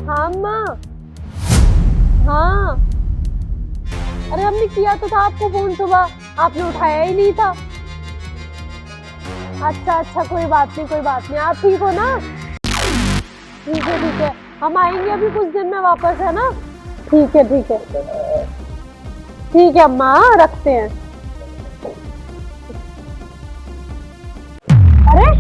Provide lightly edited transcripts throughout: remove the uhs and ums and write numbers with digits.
हाँ माँ, हाँ। अरे हमने किया तो था आपको फोन सुबह, आपने उठाया ही नहीं था। अच्छा अच्छा, कोई बात नहीं कोई बात नहीं, आप ठीक हो ना? ठीक है, हम आएंगे अभी कुछ दिन में वापस, है ना? ठीक है ठीक है अम्मा, रखते हैं। अरे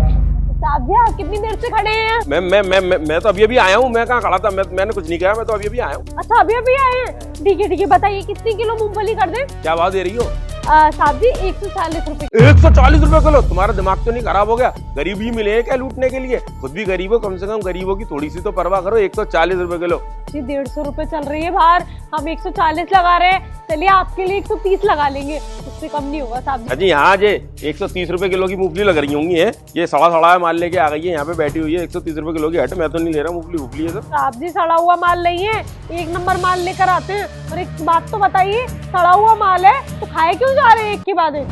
साहब जी, आप कितनी देर से खड़े हैं? मैं तो अभी आया हूँ। मैं कहाँ खड़ा था? मैंने कुछ नहीं किया, मैं तो अभी आया हूँ। अच्छा अभी आए हैं, ठीक है, बताइए कितनी किलो मूंगफली कर दें? क्या भाव दे रही हो? साहब जी 140 रुपए। 140 रुपए किलो? तुम्हारा दिमाग तो नहीं खराब हो गया? गरीब ही मिले हैं क्या लूटने के लिए? खुद भी गरीब हो, कम से कम गरीबों की थोड़ी सी तो परवाह करो। 140 रुपए किलो जी, 150 रुपए चल रही है बाहर, हम 140 लगा रहे हैं। चलिए आपके लिए 130 लगा लेंगे, उससे कम नहीं होगा साहब जी। जी यहाँ जे 130 रुपए किलो की मूंगफली लग रही होंगी। है ये सड़ा माल लेके आ गई है, यहाँ पे बैठी हुई है। 130 रुपए किलो की हट, मैं तो नहीं ले रहा मूंगफली है। साहब जी सड़ा हुआ माल नहीं है, एक नंबर माल लेकर आते हैं। और एक बात तो बताइए, सड़ा हुआ माल है तो खाए क्यों जा रहे हैं एक के बाद एक?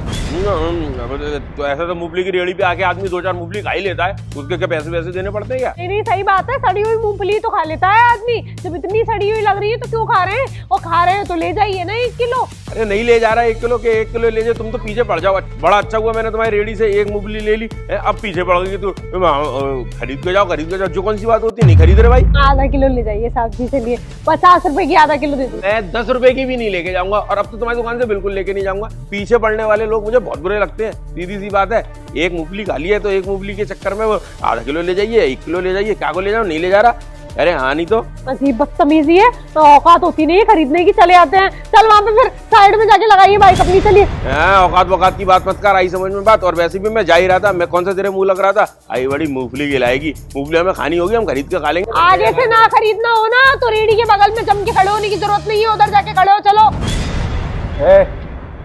तो ऐसा तो मूंगफली की रेहड़ी पे आके आदमी 2-4 मूंगफली खा ही लेता है, उसके क्या पैसे देने पड़ते हैं क्या? नहीं सही बात है, सड़ी हुई मूंगफली तो खा लेता है आदमी। जब इतनी सड़ी हुई लग रही है तो क्यों खा रहे हैं? और खा रहे हैं तो ले जाइए ना 1 किलो। अरे नहीं ले जा रहा 1 किलो के 1 किलो ले जाए, तुम तो पीछे पड़ जाओ। बड़ा अच्छा हुआ मैंने तुम्हारी रेहड़ी से एक मूंगफली ले ली, अब पीछे पड़ गई। तो खरीद के जाओ। जो कौन सी बात होती, नहीं खरीद रहे भाई? आधा किलो ले जाइए साहब जी, चलिए 50 रुपए की आधा किलो दे दो। मैं 10 रुपए की भी नहीं लेके जाऊंगा, और अब तो तुम्हारी दुकान से बिल्कुल लेके नहीं जाऊंगा। पीछे पड़ने वाले लोग मुझे बहुत बुरे लगते हैं, सीधी सी बात है। एक मूंगफली खा ली है तो एक मूंगफली के चक्कर में वो आधा किलो ले जाइए, 1 किलो ले जाइए। क्या को ले जाओ? नहीं ले जा रहा। अरे हाँ, नहीं तो अजीब बदतमीजी है, तो औकात होती नहीं है खरीदने की, चले आते हैं। चल वहाँ पे फिर साइड में जाके लगाइए बाइक अपनी, चलिए। औकात की बात मत कर, आई समझ में बात। और वैसे भी मैं जा ही रहा था, मैं कौन सा तेरे मुंह लग रहा था? आई बड़ी मूंगफली खिलाएगी, मूंगफली हमें खानी होगी, हम खरीद के खा लेंगे। आगे से ना खरीदना हो ना तो रेडी के बगल में जम के खड़े होने की जरूरत नहीं है, उधर जाके खड़े हो। चलो।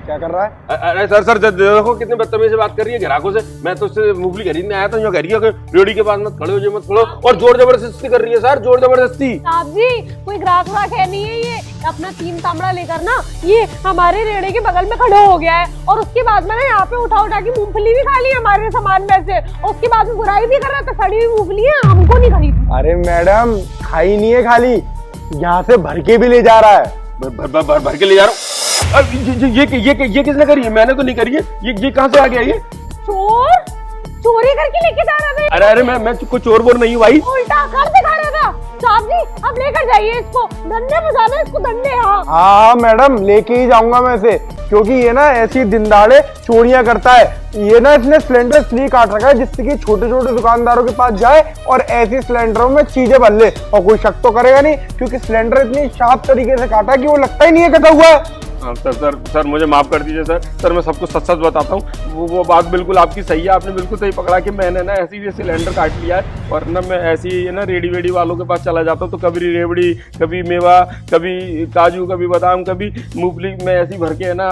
क्या कर रहा है? अरे सर देखो कितने बदतमीजी से बात कर रही है ग्राहकों से। मैं तो उससे मूंगफली खरीदने आया था, यहाँ कह रही है कि रेडी के पास मत खड़े हो, जो मत खड़ो, और जोर जबरदस्ती कर रही है सर, जोर जबरदस्ती। साहब जी कोई ग्राहक है नहीं है, ये अपना 3 तांबड़ा लेकर ना ये हमारे रेड़े के बगल में खड़े हो गया है, और उसके बाद में ना यहाँ पे उठा के मूंगफली भी खा ली हमारे सामान में से, और उसके बाद में बुराई भी कर रहा था, सड़ी हुई मूंगफली है, हमको नहीं खरीदी। अरे मैडम, खाई नहीं है खाली, यहाँ से भर के भी ले जा रहा है। भर के ले जा रहा हूँ? ये किसने करी है? मैंने तो नहीं करी है। ये कहाँ से आ गया? ये चोरी करके लेके जा रहा था। अरे मैं कोई चोर बोर नहीं हूँ भाई। उल्टा कर दिखा रहा था। साहब जी अब लेकर जाइए इसको, डंडे बजाना इसको, डंडे। हाँ मैडम, लेके ही जाऊंगा मैं इसे, क्योंकि ये ना ऐसी दिन दहाड़े चोरियां करता है। ये ना इसने सिलेंडर इसलिए काट रखा है जिससे कि छोटे दुकानदारों के पास जाए और ऐसी सिलेंडरों में चीजें भर ले, और कोई शक तो करेगा नहीं, क्योंकि सिलेंडर इतनी शार्प तरीके से काटा कि वो लगता ही नहीं है कटा हुआ है। सर मुझे माफ कर दीजिए सर मैं सबको सच बताता हूँ। वो बात बिल्कुल आपकी सही है, आपने बिल्कुल सही पकड़ा कि मैंने ना ऐसी ही सिलेंडर काट लिया है, और ना मैं ऐसी ही ना रेडी वालों के पास चला जाता हूँ, तो कभी रेवड़ी, कभी मेवा, कभी काजू, कभी बादाम, कभी मूंगफली, मैं ऐसी भर के है ना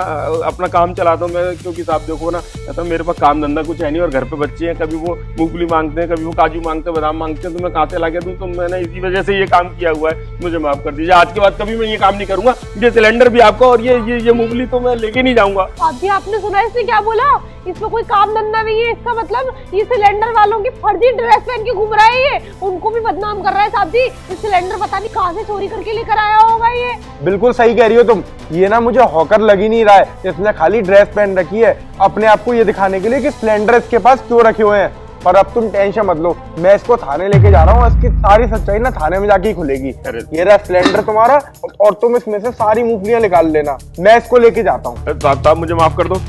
अपना काम चलाता हूँ मैं। क्योंकि साहब देखो ना, तो मेरे पास काम धंधा कुछ है नहीं, और घर पे बच्चे हैं, कभी वो मूंगफली मांगते हैं, कभी वो काजू मांगते हैं, बादाम मांगते हैं, तो मैं कहाँ से ला के दूँ? तो मैंने इसी वजह से ये काम किया हुआ है, मुझे माफ कर दीजिए। आज के बाद कभी मैं ये काम नहीं करूंगा। ये सिलेंडर भी आपका, और ये मूंगफली तो मैं लेके नहीं जाऊंगा। अभी आपने सुना इसने क्या बोला? इसमें कोई काम धंधा नहीं है, इसका मतलब ये सिलेंडर वालों की फर्जी ड्रेस पहन के घूम रहा है, ये उनको भी बदनाम कर रहा है। साहब जी ये सिलेंडर पता नहीं कहाँ से चोरी करके लेकर आया होगा। ये बिल्कुल सही कह रही हो तुम, ये ना मुझे हॉकर लग ही नहीं रहा है, इसने खाली ड्रेस पहन रखी है अपने आप को ये दिखाने के लिए कि सिलेंडर इसके पास क्यों रखे हुए हैं। पर अब तुम टेंशन मत लो, मैं इसको थाने लेके जा रहा हूँ, इसकी सारी सच्चाई ना थाने में जाके ही खुलेगी। ये रहा सिलेंडर तुम्हारा, और तुम इसमें से सारी मूंगफलियां निकाल लेना, मैं इसको लेके जाता हूँ। साहब मुझे माफ कर दो।